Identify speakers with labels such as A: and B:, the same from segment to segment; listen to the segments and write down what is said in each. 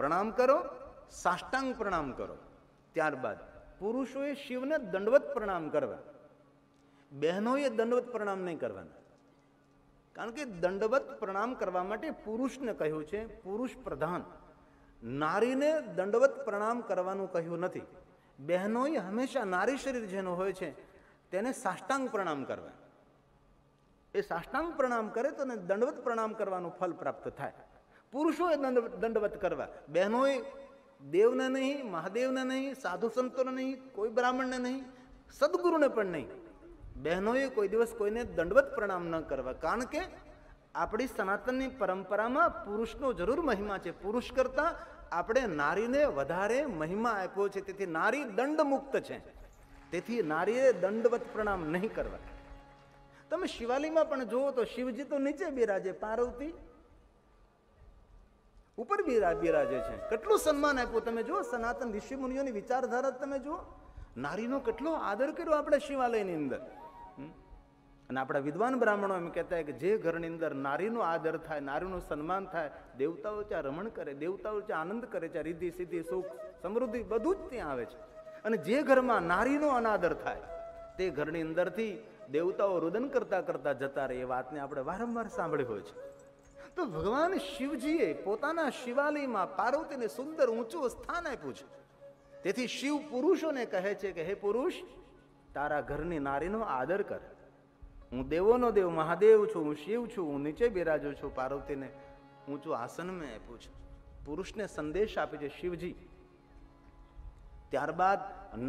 A: પ્રણામ કરો, સાષ્ટાંગ પ્રણામ કરો. ત્યારબાદ પુરુષોએ શિવને દંડવત પ્રણામ કરવા, બહેનોએ દંડવત પ્રણામ નહીં કરવાના. કારણ કે દંડવત પ્રણામ કરવા માટે પુરુષને કહ્યું છે, પુરુષ પ્રધાન. નારીને દંડવત પ્રણામ કરવાનું કહ્યું નથી. બહેનોએ હંમેશા નારી શરીર જેનું હોય છે તેને સાષ્ટાંગ પ્રણામ કરવા. એ સાષ્ટાંગ પ્રણામ કરે તો દંડવત પ્રણામ કરવાનું ફલ પ્રાપ્ત થાય. પુરુષોએ દંડવત કરવા, બહેનોએ દેવને નહીં, મહાદેવને નહીં, સાધુ સંતોને નહીં, કોઈ બ્રાહ્મણને નહીં, સદગુરુને પણ નહીં. બહેનોએ કોઈ દિવસ કોઈને દંડવત પ્રણામ ન કરવા. કારણ કે આપણી સનાતનની પરંપરામાં પુરુષનો જરૂર મહિમા છે. પુરુષ કરતા આપણે નારીને વધારે મહિમા આપ્યો છે. તેથી નારી દંડ મુક્ત છે. તેથી નારીએ દંડવત પ્રણામ નહીં કરવા. તમે શિવાલયમાં પણ જુઓ તો શિવજી તો નીચે બિરાજે, પાર્વતી ઉપર બિરાજે છે. કેટલું સન્માન આપ્યું તમે જુઓ. સનાતન ઋષિ મુનિઓની વિચારધારા તમે જુઓ. નારીનો કેટલો આદર કર્યો આપણે શિવાલયની અંદર. અને આપણા વિદ્વાન બ્રાહ્મણો એમ કહેતા કે જે ઘરની અંદર નારીનો આદર થાય, નારીનું સન્માન થાય, દેવતાઓ ત્યાં રમણ કરે, દેવતાઓ ત્યાં આનંદ કરે છે, રિદ્ધિ સિદ્ધિ સુખ સમૃદ્ધિ બધું જ ત્યાં આવે છે. અને જે ઘરમાં નારીનો અનાદર થાય તે ઘરની અંદરથી દેવતાઓ રુદન કરતા કરતા જતા રહે. એ વાતને આપણે વારંવાર સાંભળી હોય છે. તો ભગવાન શિવજીએ પોતાના શિવાલયમાં પાર્વતીને સુંદર ઊંચું સ્થાન આપ્યું છે. તેથી શિવ પુરુષોને કહે છે કે હે પુરુષ, તારા ઘરની નારીનો આદર કર. હું દેવોનો દેવ મહાદેવ છું, હું શિવ છું, હું નીચે બિરાજુ છું. પાર્વતીને ઊંચું આસન મેં આપ્યું છે. પુરુષને સંદેશ આપે છે શિવજી. ત્યારબાદ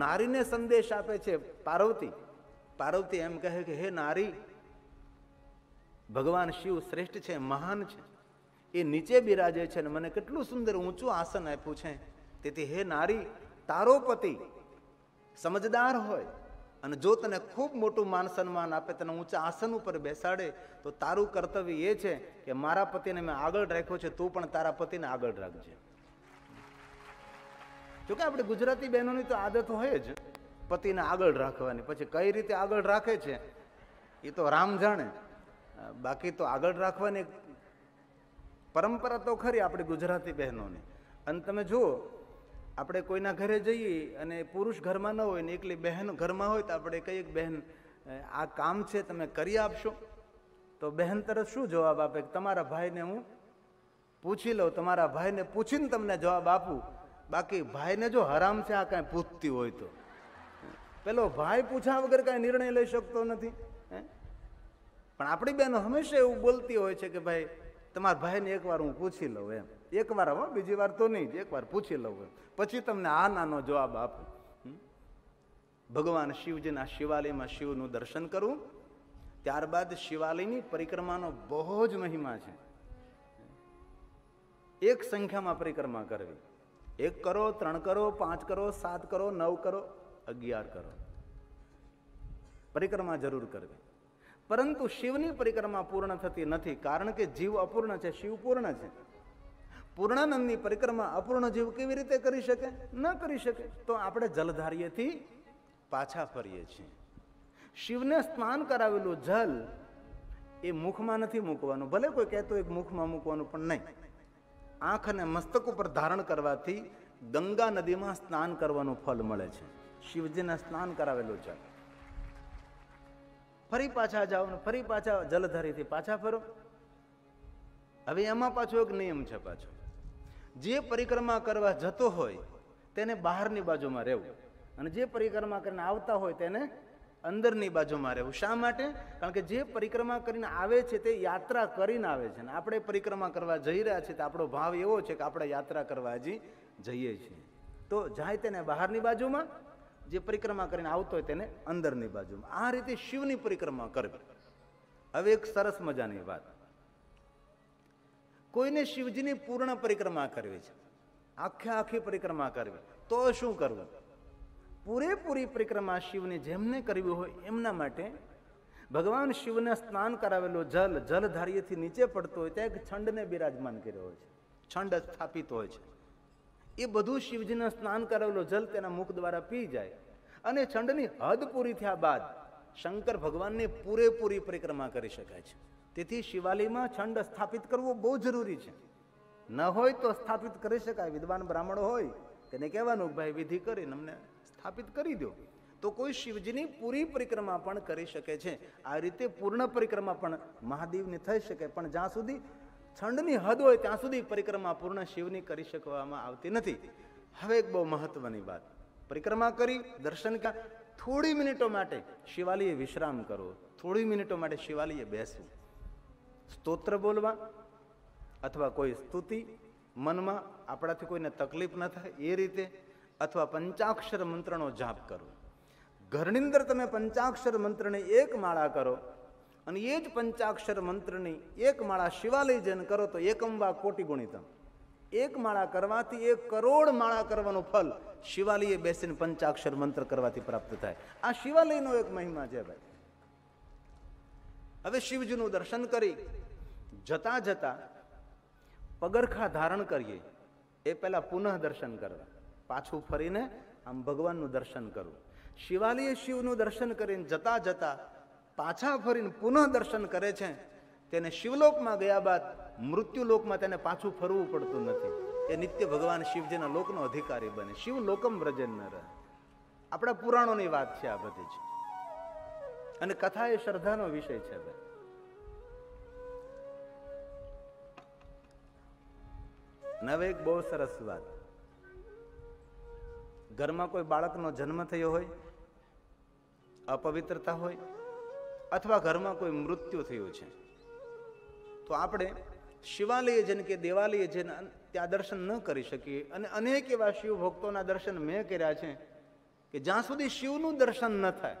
A: નારીને સંદેશ આપે છે પાર્વતી. પાર્વતી એમ કહે કે હે નારી, ભગવાન શિવ શ્રેષ્ઠ છે, મહાન છે. એ નીચે બિરાજે છે અને મને કેટલું સુંદર ઊંચું આસન આપ્યું છે. તેથી હે નારી, તારો પતિ સમજદાર હોય અને જો તને ખૂબ મોટું માન સન્માન આપે, તને ઊંચા આસન ઉપર બેસાડે, તો તારું કર્તવ્ય એ છે કે મારા પતિને મેં આગળ રાખ્યો છે, તું પણ તારા પતિને આગળ રાખજે. જોકે આપણે ગુજરાતી બહેનોની તો આદત હોય જ પતિને આગળ રાખવાની. પછી કઈ રીતે આગળ રાખે છે એ તો રામ જાણે. બાકી તો આગળ રાખવાની પરંપરા તો ખરી આપણી ગુજરાતી બહેનોની. અને તમે જુઓ, આપણે કોઈના ઘરે જઈએ અને પુરુષ ઘરમાં ન હોય ને એકલી બહેન ઘરમાં હોય તો આપણે કહીએ કે બહેન આ કામ છે તમે કરી આપશો? તો બહેન તરત શું જવાબ આપે કે તમારા ભાઈને હું પૂછી લઉં, તમારા ભાઈને પૂછીને તમને જવાબ આપું. બાકી ભાઈને જો હરામ છે આ કાંઈ પૂછતી હોય તો પેલો ભાઈ પૂછ્યા વગર કાંઈ નિર્ણય લઈ શકતો નથી. પણ આપણી બહેનો હંમેશા એવું બોલતી હોય છે કે ભાઈ તમારા ભાઈને એકવાર હું પૂછી લઉં એમ. એકવાર હો, બીજી વાર તો નહીં, એકવાર પૂછી લઉં એમ, પછી તમને આ નાનો જવાબ આપું. ભગવાન શિવજીના શિવાલયમાં શિવનું દર્શન કરવું, ત્યારબાદ શિવાલયની પરિક્રમાનો બહુ જ મહિમા છે. એક સંખ્યામાં પરિક્રમા કરવી. 1 કરો, 3 કરો, 5 કરો, 7 કરો, 9 કરો, 11 કરો, પરિક્રમા જરૂર કરવી. પરંતુ શિવની પરિક્રમા પૂર્ણ થતી નથી. કારણ કે જીવ અપૂર્ણ છે, શિવ પૂર્ણ છે. પૂર્ણાનંદની પરિક્રમા અપૂર્ણ જીવ કેવી રીતે કરી શકે? ન કરી શકે. તો આપણે જલધારીએથી પાછા ફરીએ છીએ. શિવને સ્નાન કરાવેલું જલ એ મુખમાં નથી મૂકવાનું. ભલે કોઈ કહેતો એક મુખમાં મૂકવાનું, પણ નહીં. આંખ અને મસ્તક ઉપર ધારણ કરવાથી ગંગા નદીમાં સ્નાન કરવાનું ફળ મળે છે. શિવજીને સ્નાન કરાવેલું જલ. ફરી પાછા જાઓ ને ફરી પાછા જલધારીથી પાછા ફરો. હવે એમાં પાછો એક નિયમ છે. પાછો જે પરિક્રમા કરવા જતો હોય તેને બહારની બાજુમાં રહેવું, અને જે પરિક્રમા કરીને આવતા હોય તેને અંદરની બાજુમાં રહેવું. શા માટે? કારણ કે જે પરિક્રમા કરીને આવે છે તે યાત્રા કરીને આવે છે, અને આપણે પરિક્રમા કરવા જઈ રહ્યા છીએ તો આપણો ભાવ એવો છે કે આપણે યાત્રા કરવા હજી જઈએ છીએ. તો જાય તેને બહારની બાજુમાં, જે પરિક્રમા કરીને આવતો હોય તેને અંદરની બાજુમાં. આ રીતે શિવની પરિક્રમા કરવી. હવે એક સરસ મજાની વાત, કોઈને શિવજીની પૂર્ણ પરિક્રમા કરવી છે, આખી પરિક્રમા કરવી, તો શું કરવું? પૂરેપૂરી પરિક્રમા શિવની જેમને કરવી હોય એમના માટે ભગવાન શિવને સ્નાન કરાવેલો જલ જલધારીએથી નીચે પડતો હોય ત્યાં એક છંડને બિરાજમાન કર્યો હોય છે, છંડ સ્થાપિત હોય છે. એ બધું શિવજીને સ્નાન કરાવેલો જલ તેના મુખ દ્વારા પી જાય, અને છંડની હદ પૂરી થયા બાદ શંકર ભગવાનની પૂરેપૂરી પરિક્રમા કરી શકાય છે. તેથી શિવાલયમાં છંડ સ્થાપિત કરવો બહુ જરૂરી છે. ન હોય તો સ્થાપિત કરી શકાય. વિદ્વાન બ્રાહ્મણો હોય તેને કહેવાનું ભાઈ વિધિ કરીને અમને સ્થાપિત કરી દો, તો કોઈ શિવજીની પૂરી પરિક્રમા પણ કરી શકે છે. આ રીતે પૂર્ણ પરિક્રમા પણ મહાદેવની થઈ શકે, પણ જ્યાં સુધી છંડની હદ હોય ત્યાં સુધી પરિક્રમા પૂર્ણ શિવની કરી શકવામાં આવતી નથી. હવે એક બહુ મહત્વની વાત, પરિક્રમા કરી દર્શન કર્યા, થોડી મિનિટો માટે શિવાલયે વિશ્રામ કરવો, થોડી મિનિટો માટે શિવાલયે બેસવું, સ્તોત્ર બોલવા અથવા કોઈ સ્તુતિ મનમાં આપણાથી કોઈને તકલીફ ન થાય એ રીતે, અથવા પંચાક્ષર મંત્રનો જાપ કરવો. ઘરની અંદર તમે પંચાક્ષર મંત્રની એક માળા કરો અને એ જ પંચાક્ષર મંત્રની એક માળા શિવાલય જઈને કરો તો એકમ વા કોટી ગુણિતમ. એક માળા કરવાથી 1 કરોડ માળા કરવાનું ફલ શિવાલયે બેસીને પંચાક્ષર મંત્ર કરવાથી પ્રાપ્ત થાય. આ શિવાલયનો એક મહિમા છે ભાઈ. હવે શિવજીનું દર્શન કરી જતા જતા પગરખા ધારણ કરીએ એ પહેલા પુનઃ દર્શન કરવા, પાછું ફરીને આમ ભગવાનનું દર્શન કરવું. શિવાલયે શિવનું દર્શન કરીને જતા જતા પાછા ફરીને પુનઃ દર્શન કરે છે, તેને શિવલોકમાં ગયા બાદ મૃત્યુલોકમાં તેને પાછું ફરવું પડતું નથી. એ નિત્ય ભગવાન શિવજીના લોકનો અધિકારી બને. શિવ લોકમ વ્રજન ન રહે. આપણા પુરાણોની વાત છે આ બધી જ, અને કથા એ શ્રદ્ધાનો વિષય છે ભાઈ. હવે એક બહુ સરસ વાત, ઘરમાં કોઈ બાળકનો જન્મ થયો હોય, અપવિત્રતા હોય, અથવા ઘરમાં કોઈ મૃત્યુ થયું છે, તો આપણે શિવાલય જઈને કે દેવાલય જઈને ત્યાં દર્શન ન કરી શકીએ. અને અનેક એવા શિવ ભક્તોના દર્શન મેં કર્યા છે કે જ્યાં સુધી શિવનું દર્શન ન થાય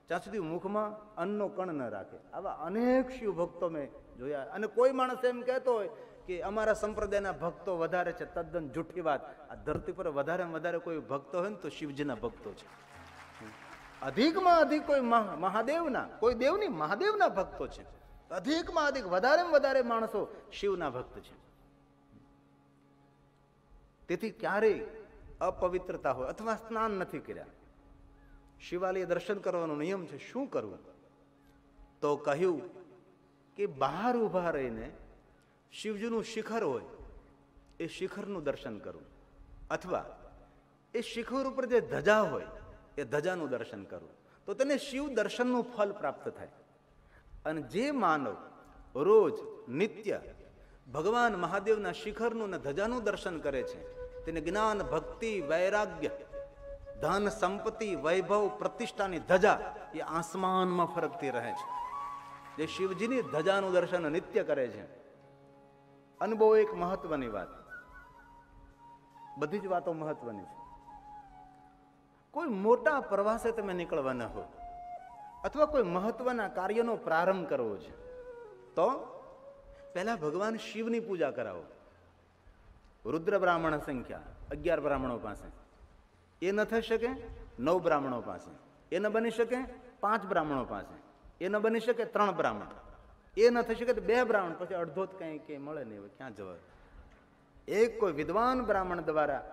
A: ત્યાં સુધી મુખમાં અન્નનો કણ ન રાખે. આવા અનેક શિવ ભક્તો મેં જોયા. અને કોઈ માણસ એમ કહેતો હોય કે અમારા સંપ્રદાયના ભક્તો વધારે છે, તદ્દન જૂઠી વાત. આ ધરતી પર વધારે કોઈ ભક્તો હોય ને તો શિવજીના ભક્તો છે. અધિકમાં અધિક કોઈ મહાદેવના, કોઈ દેવની, મહાદેવના ભક્તો છે. અધિકમાં અધિક વધારે માણસો શિવના ભક્ત છે. તેથી ક્યારેય અપવિત્રતા હોય અથવા સ્નાન નથી કર્યા, શિવાલય દર્શન કરવાનો નિયમ છે. શું કરવું? તો કહ્યું કે બહાર ઉભા રહીને શિવજીનું શિખર હોય એ શિખરનું દર્શન કરવું, અથવા એ શિખર ઉપર જે ધજા હોય એ ધજાનું દર્શન કરવું, તો તેને શિવ દર્શનનું ફલ પ્રાપ્ત થાય. અને જે માનવ રોજ નિત્ય ભગવાન મહાદેવના શિખરનું ને ધજાનું દર્શન કરે છે તેને જ્ઞાન, ભક્તિ, વૈરાગ્ય, ધન, સંપત્તિ, વૈભવ, પ્રતિષ્ઠાની ધજા એ આસમાનમાં ફરકતી રહે છે. જે શિવજીની ધજાનું દર્શન નિત્ય કરે છે. અને બહુ એક મહત્વની વાત, બધી જ વાતો મહત્વની છે. કોઈ મોટા પ્રવાસે તમે નીકળવાના હો અથવા કોઈ મહત્વના કાર્યનો પ્રારંભ કરવો છે તો પહેલા ભગવાન શિવની પૂજા કરાવો. રુદ્ર બ્રાહ્મણ સંખ્યા 11 બ્રાહ્મણો પાસે, એ ન થઈ શકે 9 બ્રાહ્મણો પાસે, એ ન બની શકે 5 બ્રાહ્મણો પાસે, એ ન બની શકે 3 બ્રાહ્મણ, એ ન થઈ શકે તો 2 બ્રાહ્મણ, પછી અડધો જ કઈ મળે નહીં, હવે ક્યાં જવાય. એક કોઈ વિદ્વાન બ્રાહ્મણ દ્વારા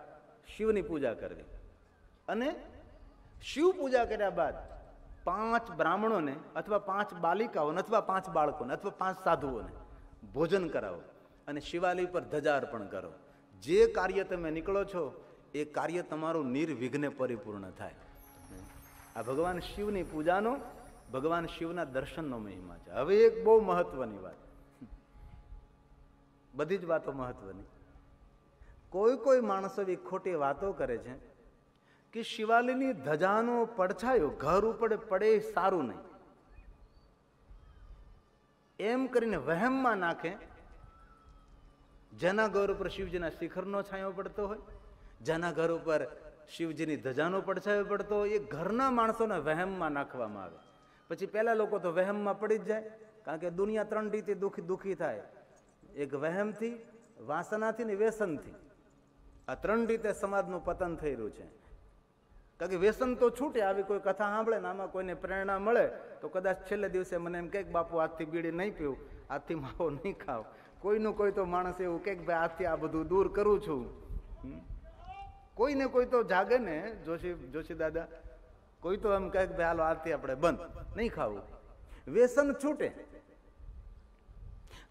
A: શિવની પૂજા કરવી. અને શિવ પૂજા કર્યા બાદ 5 બ્રાહ્મણોને અથવા 5 બાલિકાઓને અથવા 5 બાળકોને અથવા 5 સાધુઓને ભોજન કરાવો અને શિવાલય પર ધજા અર્પણ કરો. જે કાર્ય તમે નીકળો છો એ કાર્ય તમારું નિર્વિઘ્ને પરિપૂર્ણ થાય. આ ભગવાન શિવની પૂજાનો, ભગવાન શિવના દર્શનનો મહિમા છે. હવે એક બહુ મહત્વની વાત, બધી જ વાતો મહત્વની. કોઈ માણસો એવી ખોટી વાતો કરે છે કે શિવાલયની ધજાનો પડછાયો ઘર ઉપર પડે સારું નહીં, એમ કરીને વહેમમાં નાખે. જેના ઘર ઉપર શિવજીના શિખરનો છાંયો પડતો હોય, જેના ઘર ઉપર શિવજીની ધજાનો પડછાયો પડતો હોય, એ ઘરના માણસોને વહેમમાં નાખવામાં આવે. પછી પેલા લોકો તો વહેમમાં પડી જ જાય, કારણ કે દુનિયા 3 રીતે દુઃખી થાય. એક વહેમથી, વાસનાથી ને વ્યસનથી. આ 3 રીતે સમાજનું પતન થઈ રહ્યું છે. કારણ કે વ્યસન તો છૂટે, આવી કોઈ કથા સાંભળે ને આમાં કોઈને પ્રેરણા મળે તો કદાચ છેલ્લે દિવસે મને એમ કે બાપુ આજથી બીડી નહીં પીવું, આજથી માવો નહીં ખાવ. કોઈનું કોઈ તો માણસ એવું કે ભાઈ આજથી આ બધું દૂર કરું છું. કોઈને કોઈ તો જાગે ને, જોશી દાદા, કોઈ તો એમ કહે ભાઈ હાલો આજથી આપણે બંધ નહીં ખાવું. વ્યસન છૂટે,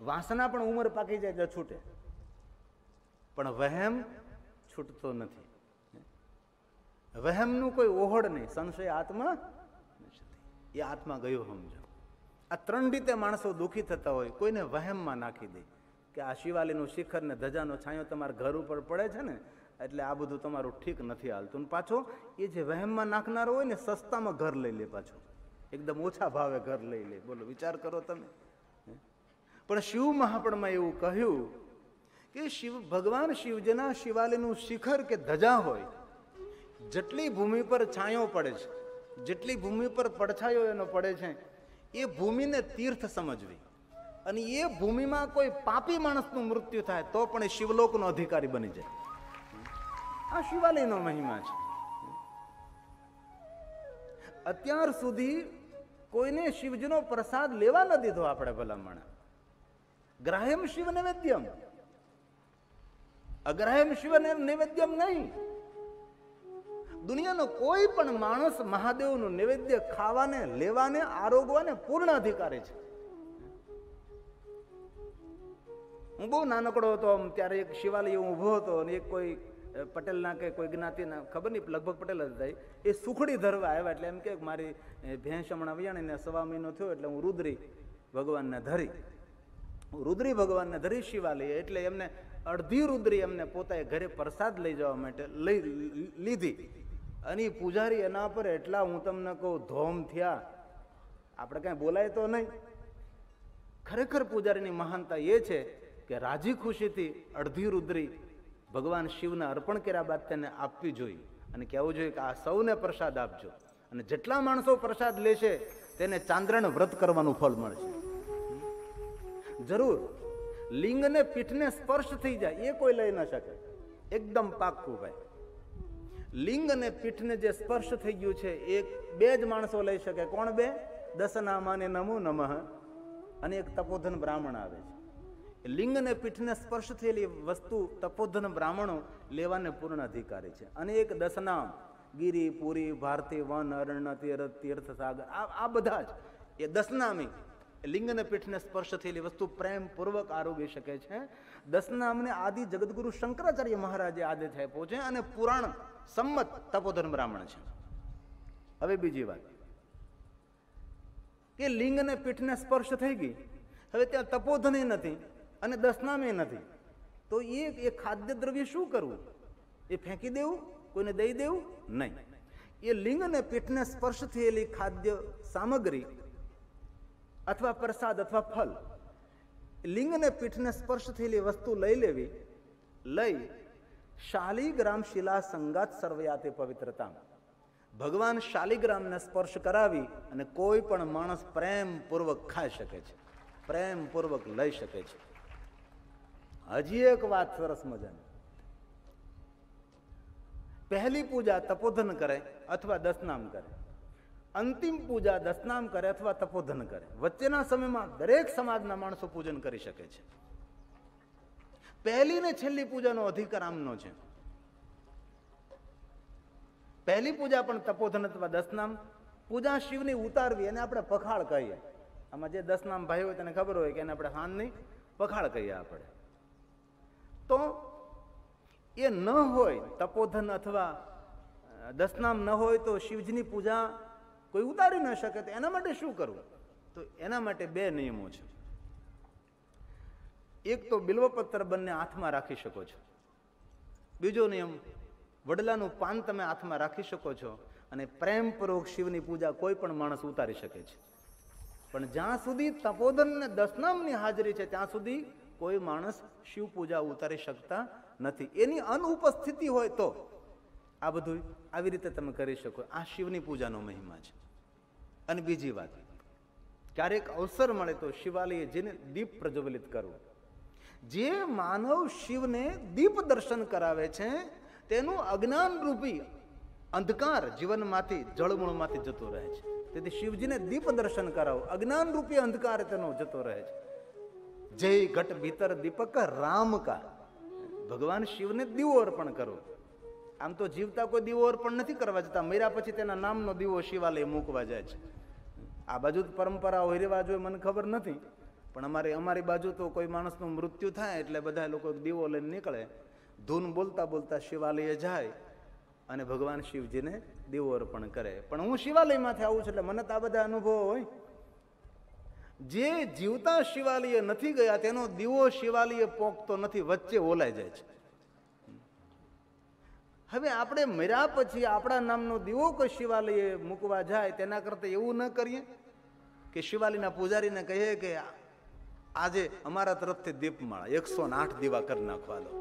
A: વાસના પણ ઉંમર પાકી જાય તો છૂટે. પણ વહેમ છૂટતો નથી. વહેમનું કોઈ ઓહડ નહીં. સંશય આત્મા એ આત્મા ગયો સમજો. આ 3 રીતે માણસો દુઃખી થતા હોય. કોઈને વહેમમાં નાખી દે કે આ શિવાલીનું શિખર ને ધજાનો છાંયો તમારા ઘર ઉપર પડે છે ને, એટલે આ બધું તમારું ઠીક નથી હાલતું. પાછો એ જે વહેમમાં નાખનારો હોય ને, સસ્તામાં ઘર લઈ લે, પાછો એકદમ ઓછા ભાવે ઘર લઈ લે. બોલો, વિચાર કરો તમે. પણ શિવ મહાપણમાં એવું કહ્યું કે ભગવાન શિવજીના શિવાલયનું શિખર કે ધજા હોય, જેટલી ભૂમિ પર છાંયો પડે છે, જેટલી ભૂમિ પર પડછાયો એનો પડે છે, એ ભૂમિને તીર્થ સમજવી. અને એ ભૂમિમાં કોઈ પાપી માણસનું મૃત્યુ થાય તો પણ એ શિવલોકનો અધિકારી બની જાય. આ શિવાલયનો મહિમા છે. અત્યાર સુધી કોઈને શિવજીનો પ્રસાદ લેવા ન દીધો આપણે ભલામણ. ગ્રાહ્યમ શિવ નૈવેદ્યમ, અગ્રાહ્યમ શિવ નૈવેદ્યમ નહીં. દુનિયાનો કોઈ પણ માણસ મહાદેવનું નૈવેદ્ય ખાવાને, લેવાને, આરોગવાને પૂર્ણ અધિકારી છે. હું બહુ નાનકડો હતો ત્યારે એક શિવાલય ઊભો હતો અને એક કોઈ પટેલના કે કોઈ જ્ઞાતિના, ખબર નહીં, લગભગ પટેલ જ હતા, એ સુખડી ધરવા આવ્યા. એટલે એમ કે મારી ભેંસ હમણાં વિયાણીને 1.25 મહિનો થયો, એટલે હું રુદ્રી ભગવાનને ધરી શિવાલય. એટલે એમને અડધી રુદ્રી એમને પોતાએ ઘરે પ્રસાદ લઈ જવા માટે લીધી. અને પૂજારી એના પર એટલા, હું તમને કહું, ધોમ થયા. આપણે કઈ બોલાય તો નહીં. ખરેખર પૂજારીની મહાનતા એ છે કે રાજી ખુશીથી અડધી રુદ્રી ભગવાન શિવને અર્પણ કર્યા બાદ તેને આપવી જોઈએ અને કહેવું જોઈએ કે આ સૌને પ્રસાદ આપજો. અને જેટલા માણસો પ્રસાદ લેશે તેને ચાંદ્રાયણ વ્રત કરવાનું ફળ મળશે. જરૂર લિંગને પીઠને સ્પર્શ થઈ જાય એ કોઈ લઈ ન શકે, એકદમ પાક્કું ભાઈ. લિંગ અને પીઠને જે સ્પર્શ થઈ ગયું છે એ 2 જ માણસો લઈ શકે. કોણ 2? દશનામાને નમો નમઃ અને એક તપોધન બ્રાહ્મણ આવે છે. લિંગ અને પીઠને સ્પર્શ થયેલી વસ્તુ તપોધન બ્રાહ્મણો લેવાને પૂર્ણ અધિકારી છે. અને એક દશનામ, ગિરી, પુરી, ભારતી, વન, અરણ્ય, તીર્થ, સાગર, આ બધા જ એ દશનામી લિંગ અને પીઠને સ્પર્શ થયેલી વસ્તુ પ્રેમપૂર્વક આરોગી શકે છે. દશનામને આદિ જગદગુરુ શંકરાચાર્ય મહારાજે આદેશ આપ્યો છે અને પુરાણ સંમત તપોધન બ્રાહ્મણ છે. હવે બીજી વાત કે લિંગ અને પીઠને સ્પર્શ થઈ ગઈ, હવે ત્યાં તપોધન નથી અને દશનામે નથી, તો એ ખાદ્ય દ્રવ્ય શું કરવું? એ ફેંકી દેવું? કોઈને દઈ દેવું? નહીં. એ લિંગ અને પીઠને સ્પર્શ થયેલી ખાદ્ય સામગ્રી અથવા પ્રસાદ અથવા ફલ, લિંગ અને પીઠને સ્પર્શ થયેલી વસ્તુ લઈ લેવી, લઈ શાલિગ્રામ શિલા સંગાત સર્વયાતે પવિત્રતા, ભગવાન શાલિગ્રામને સ્પર્શ કરાવી અને કોઈ પણ માણસ પ્રેમપૂર્વક ખાઈ શકે છે, પ્રેમપૂર્વક લઈ શકે છે. હજી એક વાત સરસ મજાની, પહેલી પૂજા તપોધન કરે અથવા દશનામ કરે, અંતિમ પૂજા દશનામ કરે અથવા તપોધન કરે. વચ્ચેના સમયમાં દરેક સમાજના માણસો પૂજન કરી શકે છે. પહેલી ને છેલ્લી પૂજાનો અધિકાર આમનો છે. પહેલી પૂજા પણ તપોધન અથવા દશનામ, પૂજા શિવની ઉતારવી એને આપણે પખાળ કહીએ. આમાં જે દશનામ ભાઈ હોય તેને ખબર હોય કે એને આપણે હાનની પખાળ કહીએ આપણે. તો એ ન હોય, તપોધન અથવા દશનામ ન હોય તો શિવજીની પૂજા કોઈ ઉતારી ન શકે. તો એના માટે શું કરવું? તો એના માટે 2 નિયમો છે. એક તો બિલ્વપત્ર બંને હાથમાં રાખી શકો છો. બીજો નિયમ, વડલાનું પાન તમે હાથમાં રાખી શકો છો અને પ્રેમપૂર્વક શિવની પૂજા કોઈ પણ માણસ ઉતારી શકે છે. પણ જ્યાં સુધી તપોધન ને દશનામની હાજરી છે ત્યાં સુધી કોઈ માણસ શિવ પૂજા ઉતારી શકતા નથી. એની અનુપસ્થિતિ હોય તો આ બધું આવી રીતે તમે કરી શકો. આ શિવની પૂજાનો મહિમા છે. અને બીજી વાત, ક્યારેક અવસર મળે તો શિવાલયે જઈને દીપ પ્રજ્વલિત કરવું. જે માનવ શિવને દીપ દર્શન કરાવે છે તેનું અજ્ઞાન રૂપી અંધકાર જીવનમાંથી, જળમૂળમાંથી જતો રહે છે. તેથી શિવજીને દીપ દર્શન કરાવો, અજ્ઞાન રૂપી અંધકાર તેનો જતો રહે છે. જય ઘટ ભીતર દીપક રામ કા, ભગવાન શિવને દીવો અર્પણ કરો. આમ તો જીવતા કોઈ દીવો અર્પણ નથી કરવા જતા, મર્યા પછી તેના નામનો દીવો શિવાલય મૂકવા જાય છે. આ બાજુ પરંપરા હોય, રિવાજ હોય, મને ખબર નથી, પણ અમારી બાજુ તો કોઈ માણસનું મૃત્યુ થાય એટલે બધા લોકો દીવો લઈને નીકળે ધૂન બોલતા બોલતા શિવાલયે જાય અને ભગવાન શિવજીને દીવો અર્પણ કરે. પણ હું શિવાલયમાંથી આવું છું એટલે મને તો આ બધા અનુભવો હોય. જે જીવતા શિવાલય નથી ગયા તેનો દીવો શિવાલય પોકતો નથી, વચ્ચે ઓલાઈ જાય છે. હવે આપણે મર્યા પછી આપણા નામનો દીવો કોઈ શિવાલયે મૂકવા જાય તેના કરતા એવું ન કરીએ કે શિવાલયના પૂજારીને કહીએ કે આજે અમારા તરફથી દીપમાળા 108 દીવા કરી નાખવા દો.